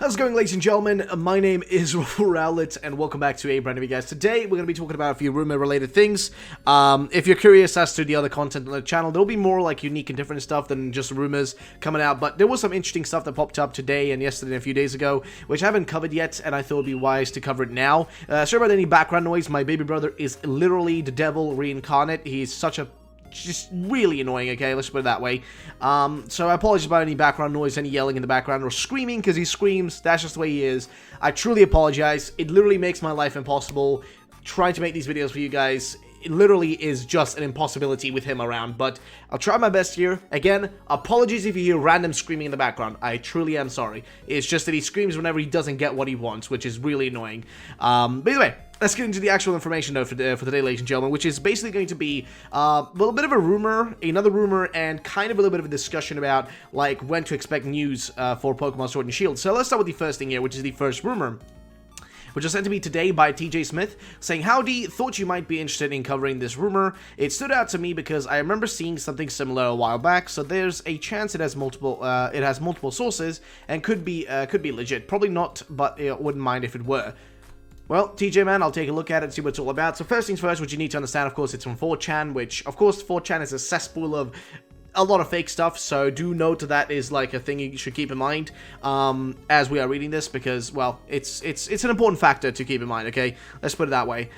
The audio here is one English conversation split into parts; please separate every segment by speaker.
Speaker 1: How's it going, ladies and gentlemen? My name is RuffledRowlit, and welcome back to a brand new video, guys. Today, we're going to be talking about a few rumor-related things. If you're curious as to the other content on the channel, there'll be more, like, unique and different stuff than just rumors coming out, but there was some interesting stuff that popped up today and yesterday and a few days ago, which I haven't covered yet, and I thought it would be wise to cover it now. Sorry about any background noise. My baby brother is literally the devil reincarnate. He's such a just really annoying, okay? Let's put it that way. So I apologize about any background noise, any yelling in the background, or screaming, because he screams. That's just the way he is. I truly apologize. It literally makes my life impossible. Trying to make these videos for you guys, it literally is just an impossibility with him around, but I'll try my best here. Again, apologies if you hear random screaming in the background. I truly am sorry. It's just that he screams whenever he doesn't get what he wants, which is really annoying. But anyway, let's get into the actual information, though, for today, ladies and gentlemen, which is basically going to be a little bit of a rumor, another rumor, and kind of a little bit of a discussion about, like, when to expect news for Pokemon Sword and Shield. So let's start with the first thing here, which is the first rumor, which was sent to me today by TJ Smith, saying, "Howdy, thought you might be interested in covering this rumor. It stood out to me because I remember seeing something similar a while back, so there's a chance it has multiple sources and could be legit. Probably not, but I wouldn't mind if it were." Well, TJ, man, I'll take a look at it and see what it's all about. So first things first, what you need to understand, of course, it's from 4chan, which, of course, 4chan is a cesspool of a lot of fake stuff, so do note that is like a thing you should keep in mind as we are reading this, because, well, it's an important factor to keep in mind, okay? Let's put it that way.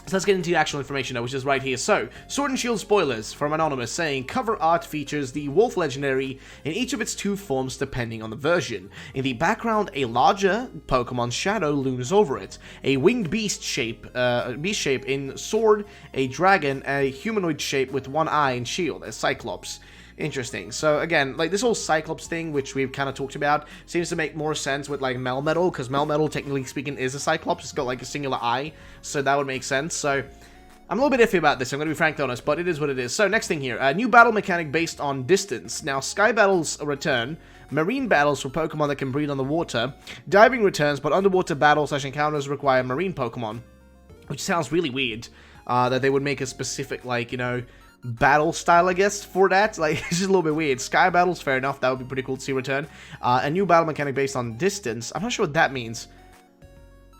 Speaker 1: So let's get into the actual information, though, which is right here. So, Sword and Shield spoilers from Anonymous, saying, cover art features the Wolf Legendary in each of its two forms depending on the version. In the background, a larger Pokemon shadow looms over it. A winged beast shape in Sword, a dragon, a humanoid shape with one eye in Shield, a Cyclops. Interesting. So again, like this whole Cyclops thing, which we've kind of talked about, seems to make more sense with like Melmetal, because Melmetal, technically speaking, is a Cyclops. It's got like a singular eye, so that would make sense. So I'm a little bit iffy about this, I'm going to be frank honest, but it is what it is. So next thing here, a new battle mechanic based on distance. Now, Sky Battles return, Marine Battles for Pokemon that can breathe on the water, Diving returns, but underwater battles/encounters require Marine Pokemon, which sounds really weird, that they would make a specific, like, you know, battle style, I guess, for that. Like, it's just a little bit weird. Sky Battles, fair enough, that would be pretty cool to see return. A new battle mechanic based on distance. I'm not sure what that means.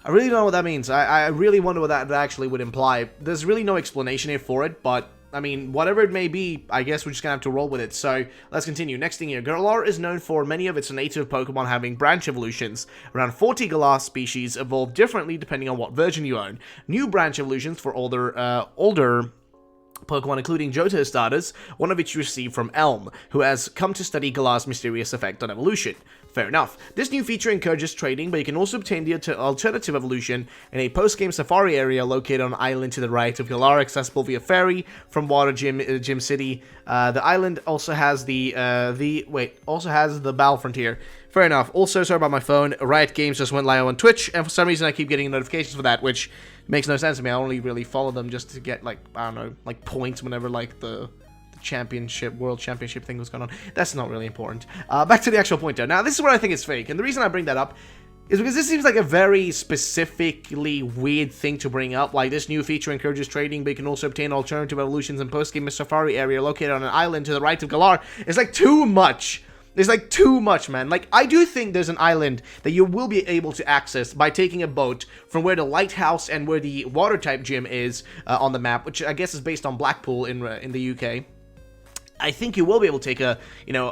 Speaker 1: I really don't know what that means. I really wonder what that actually would imply. There's really no explanation here for it, but I mean, whatever it may be, I guess we're just gonna have to roll with it. So, let's continue. Next thing here, Galar is known for many of its native Pokemon having branch evolutions. Around 40 Galar species evolve differently depending on what version you own. New branch evolutions for older Pokemon, including Johto starters, one of which you received from Elm, who has come to study Galar's mysterious effect on evolution. Fair enough. This new feature encourages trading, but you can also obtain the alternative evolution in a post-game safari area located on an island to the right of Galar, accessible via ferry from Water Gym City. The island also has the Battle Frontier. Fair enough. Also, sorry about my phone. Riot Games just went live on Twitch, and for some reason I keep getting notifications for that, which makes no sense to me. I only really follow them just to get, like, I don't know, like points whenever, like, the World Championship thing was going on. That's not really important. Back to the actual point, though. Now, this is where I think it's fake, and the reason I bring that up is because this seems like a very specifically weird thing to bring up. Like, this new feature encourages trading, but you can also obtain alternative evolutions in post-game safari area located on an island to the right of Galar. It's like too much. There's like too much, man. Like, I do think there's an island that you will be able to access by taking a boat from where the lighthouse and where the water type gym is on the map, which I guess is based on Blackpool in the UK. I think you will be able to take a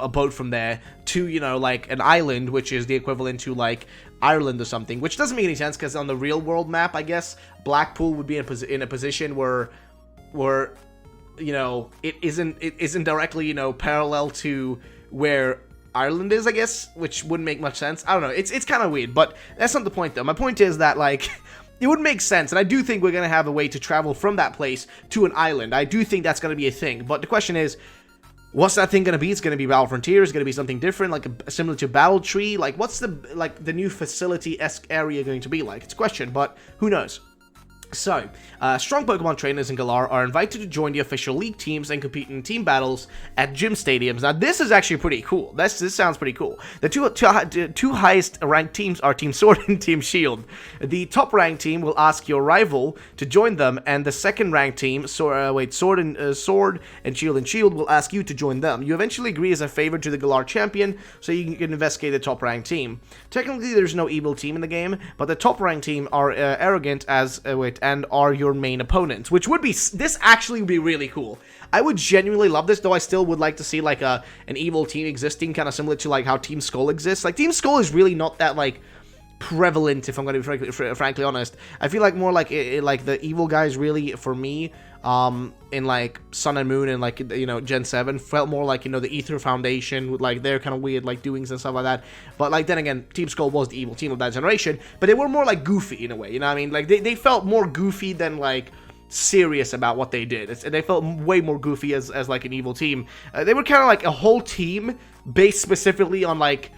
Speaker 1: boat from there to, like an island, which is the equivalent to like Ireland or something, which doesn't make any sense because on the real world map, I guess Blackpool would be in a position where it isn't directly parallel to where Ireland is, I guess, which wouldn't make much sense. I don't know. It's kind of weird, but that's not the point though. My point is that, like, it would make sense, and I do think we're gonna have a way to travel from that place to an island. I do think that's gonna be a thing, but the question is, what's that thing going to be? It's going to be Battle Frontier? It's going to be something different, like similar to Battle Tree? Like, what's the new facility-esque area going to be like? It's a question, but who knows? So, strong Pokemon trainers in Galar are invited to join the official league teams and compete in team battles at gym stadiums. Now, this is actually pretty cool. This sounds pretty cool. The two highest ranked teams are Team Sword and Team Shield. The top ranked team will ask your rival to join them, and the second ranked team, Sword and Shield will ask you to join them. You eventually agree as a favor to the Galar champion, so you can investigate the top ranked team. Technically, there's no evil team in the game, but the top ranked team are arrogant and are your main opponents, which would be, this actually would be really cool. I would genuinely love this, though I still would like to see, like, an evil team existing, kind of similar to, like, how Team Skull exists. Like, Team Skull is really not that, like, prevalent, if I'm going to be frankly honest. I feel like more like, like, the evil guys really, for me, in, like, Sun and Moon and, like, you know, Gen 7, felt more like, you know, the Ether Foundation with, like, their kind of weird, like, doings and stuff like that. But, like, then again, Team Skull was the evil team of that generation, but they were more, like, goofy in a way, you know what I mean? Like, they felt more goofy than, like, serious about what they did. They felt way more goofy as like, an evil team. They were kind of like a whole team based specifically on, like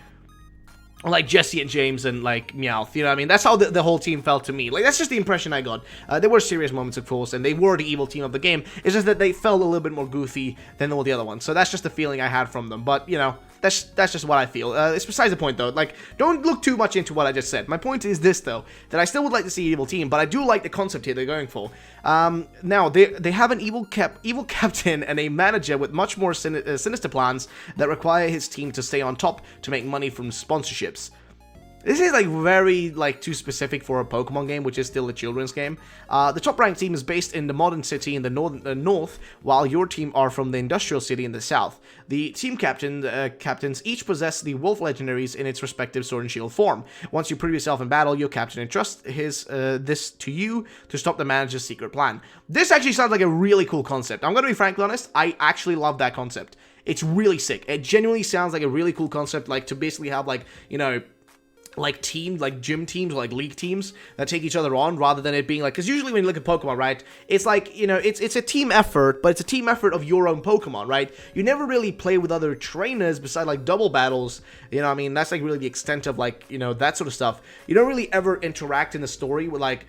Speaker 1: Jesse and James and, like, Meowth, you know what I mean? That's how the whole team felt to me. Like, that's just the impression I got. There were serious moments, of course, and they were the evil team of the game. It's just that they felt a little bit more goofy than all the other ones. So that's just the feeling I had from them. But, you know, that's just what I feel. It's besides the point, though. Like, don't look too much into what I just said. My point is this, though, that I still would like to see an evil team, but I do like the concept here they're going for. Now, they have an evil captain and a manager with much more sinister plans that require his team to stay on top to make money from sponsorships. This is, like, very, like, too specific for a Pokemon game, which is still a children's game. The top-ranked team is based in the modern city in the north, while your team are from the industrial city in the south. The team captains each possess the Wolf Legendaries in its respective Sword and Shield form. Once you prove yourself in battle, your captain entrusts this to you to stop the manager's secret plan. This actually sounds like a really cool concept. I'm going to be frankly honest, I actually love that concept. It's really sick. It genuinely sounds like a really cool concept, like, to basically have, like, you know, like gym teams, or like league teams that take each other on, rather than it being like, because usually when you look at Pokemon, right, it's like, you know, it's a team effort, but it's a team effort of your own Pokemon, right? You never really play with other trainers beside, like, double battles, you know what I mean? That's, like, really the extent of, like, you know, that sort of stuff. You don't really ever interact in the story with, like,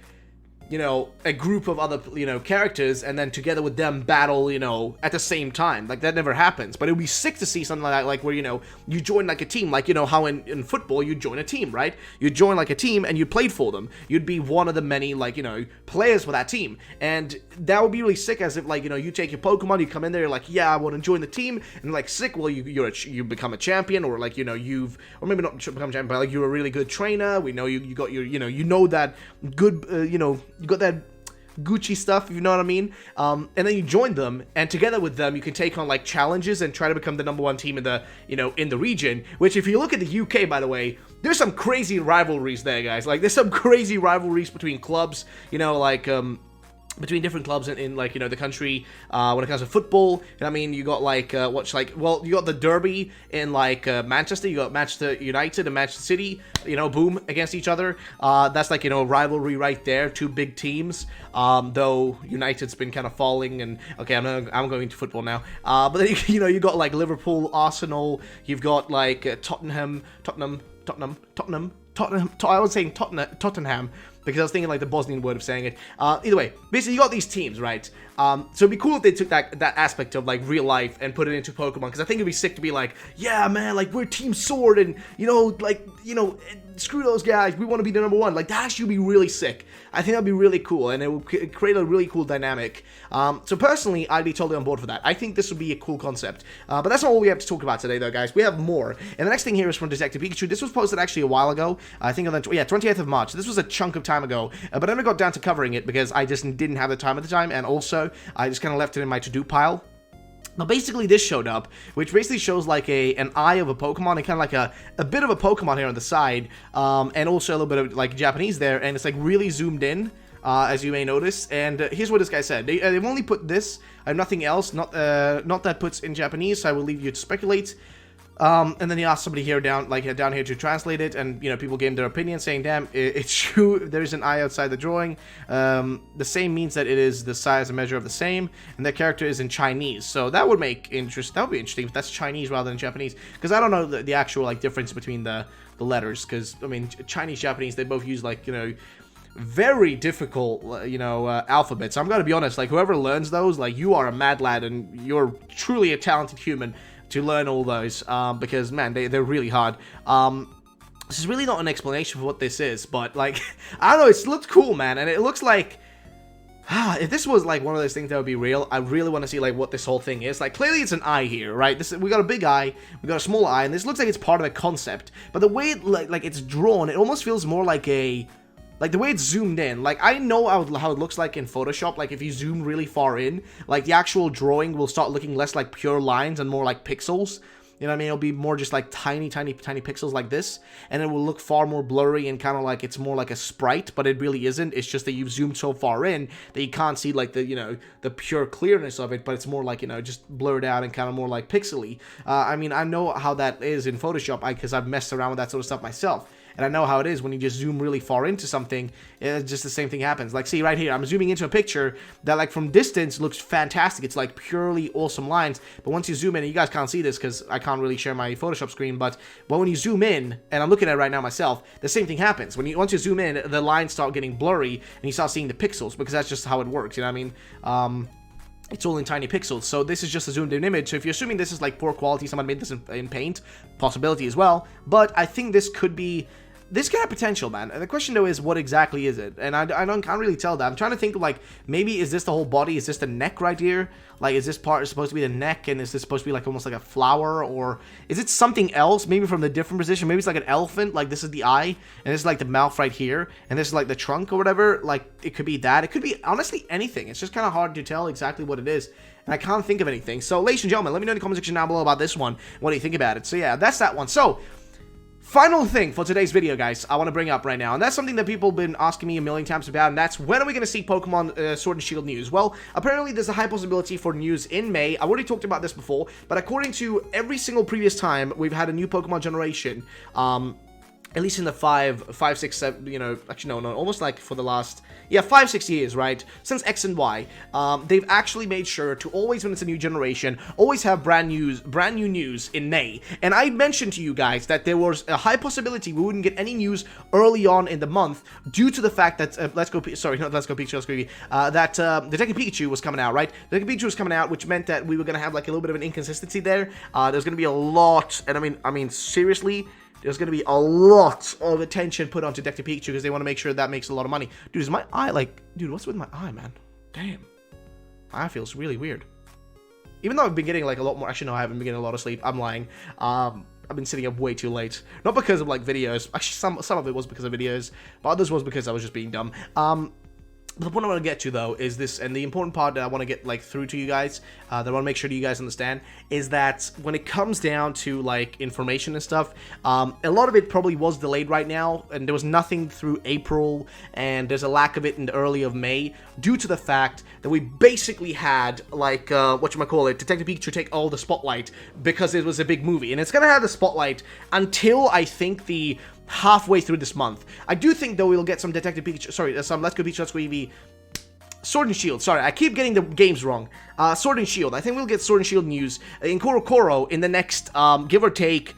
Speaker 1: you know, a group of other, you know, characters, and then together with them battle, you know, at the same time. Like, that never happens. But it would be sick to see something like that, like, where, you know, you join, like, a team. Like, you know, how in football, you join a team, right? You join, like, a team, and you played for them. You'd be one of the many, like, you know, players for that team. And that would be really sick, as if, like, you know, you take your Pokemon, you come in there, you're like, yeah, I want to join the team, and, like, sick, well, you become a champion, or, like, you know, or maybe not become a champion, but, like, you're a really good trainer. We know you got your, you know that good, you know, you got that Gucci stuff, if you know what I mean, and then you join them, and together with them, you can take on, like, challenges and try to become the #1 team in the, you know, in the region, which, if you look at the UK, by the way, there's some crazy rivalries there, guys. Like, there's some crazy rivalries between clubs, you know, like, between different clubs in, like, you know, the country, when it comes to football. I mean, you got, like, you got the derby in, like, Manchester. You got Manchester United and Manchester City, you know, boom, against each other. That's, like, you know, rivalry right there, two big teams, though United's been kind of falling, and, okay, I'm going to football now, but then, you know, you got, like, Liverpool, Arsenal, you've got, like, Tottenham, I was saying Tottenham, because I was thinking, like, the Bosnian word of saying it. Either way, basically, you got these teams, right? So it'd be cool if they took that aspect of, like, real life and put it into Pokemon, because I think it'd be sick to be like, yeah, man, like, we're Team Sword, and, you know, like, you know, screw those guys, we want to be the #1. Like, that actually would be really sick. I think that'd be really cool, and it would create a really cool dynamic. So personally, I'd be totally on board for that. I think this would be a cool concept. But that's not all we have to talk about today, though, guys. We have more. And the next thing here is from Detective Pikachu. This was posted actually a while ago. I think on the 20th of March. This was a chunk of time ago, but I never got down to covering it because I just didn't have the time at the time, and also I just kind of left it in my to-do pile. Now, basically, this showed up, which basically shows, like, an eye of a Pokemon, and kind of like a bit of a Pokemon here on the side, and also a little bit of, like, Japanese there, and it's, like, really zoomed in, as you may notice. And here's what this guy said. They've only put this, I have nothing else, not that puts in Japanese, so I will leave you to speculate. And then he asked somebody here down here to translate it, and, you know, people gave their opinion, saying, damn, it's true, there's an eye outside the drawing. The same means that it is the size and measure of the same, and that character is in Chinese. So that would be interesting if that's Chinese rather than Japanese, because I don't know the actual, like, difference between the letters, because, I mean, Chinese, Japanese, they both use, like, you know, very difficult, you know, alphabets. I'm gonna be honest, like, whoever learns those, like, you are a mad lad, and you're truly a talented human to learn all those, because, man, they're really hard. This is really not an explanation for what this is, but, like, I don't know, it looks cool, man, and it looks like, if this was, like, one of those things that would be real, I really want to see, like, what this whole thing is. Like, clearly it's an eye here, right? We got a big eye, we got a small eye, and this looks like it's part of a concept, but the way it, like it's drawn, it almost feels more like like, the way it's zoomed in, like, I know how it looks like in Photoshop, like, if you zoom really far in, like, the actual drawing will start looking less like pure lines and more like pixels. You know what I mean? It'll be more just like tiny pixels like this, and it will look far more blurry and kind of like it's more like a sprite, but it really isn't. It's just that you've zoomed so far in that you can't see, like, the, you know, the pure clearness of it, but it's more like, you know, just blurred out and kind of more like pixely. I mean, I know how that is in Photoshop because I've messed around with that sort of stuff myself. And I know how it is when you just zoom really far into something, it's just the same thing happens. Like, see right here, I'm zooming into a picture that, like, from distance looks fantastic. It's like purely awesome lines. But once you zoom in, and you guys can't see this because I can't really share my Photoshop screen, but when you zoom in, and I'm looking at it right now myself, the same thing happens. Once you zoom in, the lines start getting blurry, and you start seeing the pixels, because that's just how it works, you know what I mean? It's all in tiny pixels, so this is just a zoomed in image. So if you're assuming this is like poor quality, someone made this in Paint, possibility as well. But I think this could be, this could have potential, man. And the question though is, what exactly is it? And I can't really tell that. I'm trying to think of, like, maybe is this the whole body? Is this the neck right here? Like, is this part supposed to be the neck, and is this supposed to be like almost like a flower, or is it something else? Maybe from the different position. Maybe it's like an elephant. Like, this is the eye, and this is like the mouth right here, and this is like the trunk or whatever. Like, it could be that. It could be honestly anything. It's just kind of hard to tell exactly what it is. And I can't think of anything. So, ladies and gentlemen, let me know in the comment section down below about this one. What do you think about it? So yeah, that's that one. So, final thing for today's video, guys, I want to bring up right now, and that's something that people have been asking me a million times about, and that's, when are we going to see Pokemon Sword and Shield news? Well, apparently there's a high possibility for news in May. I already talked about this before, but according to every single previous time we've had a new Pokemon generation, at least in the 5, 6, 7, you know, actually no, almost like for the last, yeah, 5, 6 years, right, since X and Y, they've actually made sure to always, when it's a new generation, always have brand new news in May. And I mentioned to you guys that there was a high possibility we wouldn't get any news early on in the month due to the fact that, Detective Pikachu was coming out, right? Detective Pikachu was coming out, which meant that we were going to have, like, a little bit of an inconsistency there. There's going to be a lot, and I mean, seriously, there's going to be a lot of attention put on Detective Pikachu because they want to make sure that makes a lot of money. Dude, is my eye, like, dude, what's with my eye, man? Damn. My eye feels really weird. Even though I've been getting, like, a lot more, actually, no, I haven't been getting a lot of sleep. I'm lying. I've been sitting up way too late. Not because of, like, videos. Actually, some of it was because of videos, but others was because I was just being dumb. The point I want to get to, though, is this, and the important part that I want to get, like, through to you guys, that I want to make sure that you guys understand, is that when it comes down to, like, information and stuff, a lot of it probably was delayed right now, and there was nothing through April, and there's a lack of it in the early of May, due to the fact that we basically had, like, Detective Pikachu take all the spotlight, because it was a big movie, and it's gonna have the spotlight until, I think, the halfway through this month. I do think, though, we'll get some Detective Pikachu, sorry, some Let's Go Pikachu, Let's Go Eevee, Sword and Shield, sorry, I keep getting the games wrong. Sword and Shield, I think we'll get Sword and Shield news in Korokoro in the next, give or take,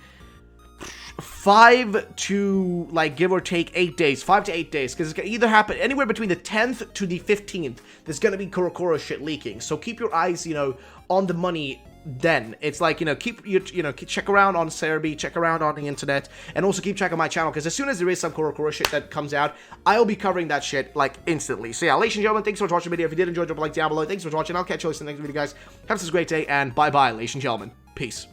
Speaker 1: 5 to, like, give or take 8 days, 5 to 8 days, because it's gonna either happen anywhere between the 10th to the 15th, there's gonna be Korokoro shit leaking, so keep your eyes, you know, on the money. Then it's like, you know, keep check around on Cerebi, check around on the internet, and also keep track of my channel, because as soon as there is some Korokoro shit that comes out, I'll be covering that shit, like, instantly. So yeah, ladies and gentlemen, thanks for watching the video. If you did enjoy, drop a like down below. Thanks for watching. I'll catch you in the next video, guys. Have a great day, and bye bye, ladies and gentlemen. Peace.